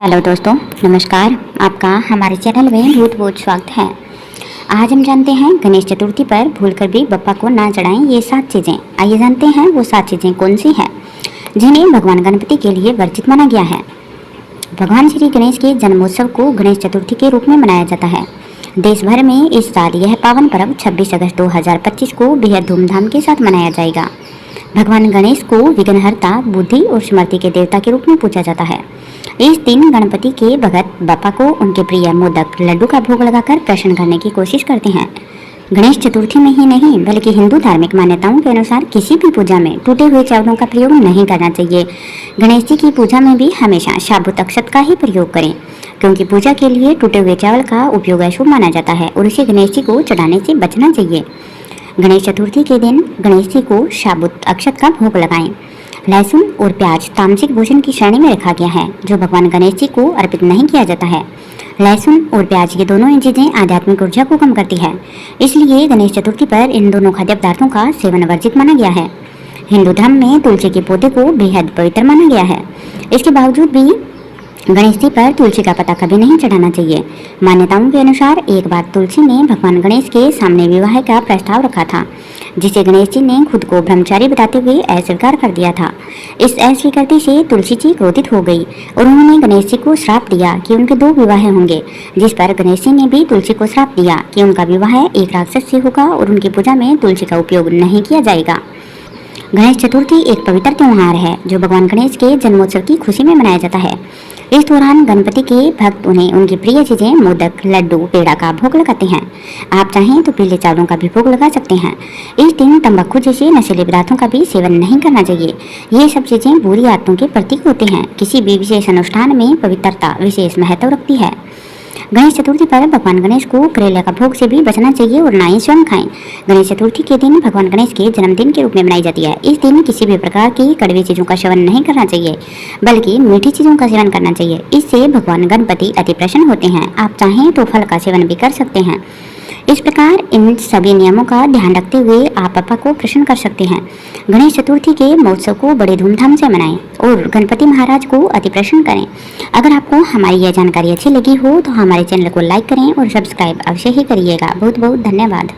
Hello दोस्तों, नमस्कार। आपका हमारे चैनल में बहुत बहुत स्वागत है। आज हम जानते हैं गणेश चतुर्थी पर भूलकर भी बप्पा को ना चढ़ाएं ये 7 चीज़ें। आइए जानते हैं वो 7 चीज़ें कौन सी हैं जिन्हें भगवान गणपति के लिए वर्जित माना गया है। भगवान श्री गणेश के जन्मोत्सव को गणेश चतुर्थी के रूप में मनाया जाता है। देश भर में इस साल यह पावन पर्व 26 अगस्त 2025 को बेहद धूमधाम के साथ मनाया जाएगा। भगवान गणेश को विघ्नहर्ता, बुद्धि और स्मृति के देवता के रूप में पूजा जाता है। इस दिन गणपति के भगत बप्पा को उनके प्रिय मोदक लड्डू का भोग लगाकर प्रसन्न करने की कोशिश करते हैं। गणेश चतुर्थी में ही नहीं बल्कि हिंदू धार्मिक मान्यताओं के अनुसार किसी भी पूजा में टूटे हुए चावलों का प्रयोग नहीं करना चाहिए। गणेश जी की पूजा में भी हमेशा साबुत अक्षत का ही प्रयोग करें, क्योंकि पूजा के लिए टूटे हुए चावल का उपयोग अशुभ माना जाता है और इसे गणेश जी को चढ़ाने से बचना चाहिए। गणेश चतुर्थी के दिन गणेश जी को साबुत अक्षत का भोग लगाएं। लहसुन और प्याज तामसिक भोजन की श्रेणी में रखा गया है, जो भगवान गणेश जी को अर्पित नहीं किया जाता है। लहसुन और प्याज ये दोनों चीज़ें आध्यात्मिक ऊर्जा को कम करती है, इसलिए गणेश चतुर्थी पर इन दोनों खाद्य पदार्थों का सेवन वर्जित माना गया है। हिंदू धर्म में तुलसी के पौधे को बेहद पवित्र माना गया है। इसके बावजूद भी गणेश जी पर तुलसी का पत्ता कभी नहीं चढ़ाना चाहिए। मान्यताओं के अनुसार एक बार तुलसी ने भगवान गणेश के सामने विवाह का प्रस्ताव रखा था, जिसे गणेश जी ने खुद को ब्रह्मचारी बताते हुए अस्वीकार कर दिया था। इस अस्वीकृति से तुलसी जी क्रोधित हो गई और उन्होंने गणेश जी को श्राप दिया कि उनके 2 विवाह होंगे, जिस पर गणेश जी ने भी तुलसी को श्राप दिया कि उनका विवाह एक राक्षस से होगा और उनकी पूजा में तुलसी का उपयोग नहीं किया जाएगा। गणेश चतुर्थी एक पवित्र त्योहार है जो भगवान गणेश के जन्मोत्सव की खुशी में मनाया जाता है। इस दौरान गणपति के भक्त उन्हें उनकी प्रिय चीजें मोदक, लड्डू, पेड़ा का भोग लगाते हैं। आप चाहें तो पीले चावलों का भी भोग लगा सकते हैं। इस दिन तंबाकू जैसे नशीले पदार्थों का भी सेवन नहीं करना चाहिए। ये सब चीजें बुरी आत्माओं के प्रतीक होते हैं। किसी भी विशेष अनुष्ठान में पवित्रता विशेष महत्व रखती है। गणेश चतुर्थी पर भगवान गणेश को करेले का भोग से भी बचना चाहिए और ना ही स्वयं खाएं। गणेश चतुर्थी के दिन भगवान गणेश के जन्मदिन के रूप में मनाई जाती है। इस दिन किसी भी प्रकार की कड़वी चीज़ों का सेवन नहीं करना चाहिए, बल्कि मीठी चीज़ों का सेवन करना चाहिए। इससे भगवान गणपति अति प्रसन्न होते हैं। आप चाहें तो फल का सेवन भी कर सकते हैं। इस प्रकार इन सभी नियमों का ध्यान रखते हुए आप बप्पा को प्रसन्न कर सकते हैं। गणेश चतुर्थी के महोत्सव को बड़े धूमधाम से मनाएं और गणपति महाराज को अति प्रसन्न करें। अगर आपको हमारी यह जानकारी अच्छी लगी हो तो हमारे चैनल को लाइक करें और सब्सक्राइब अवश्य ही करिएगा। बहुत बहुत धन्यवाद।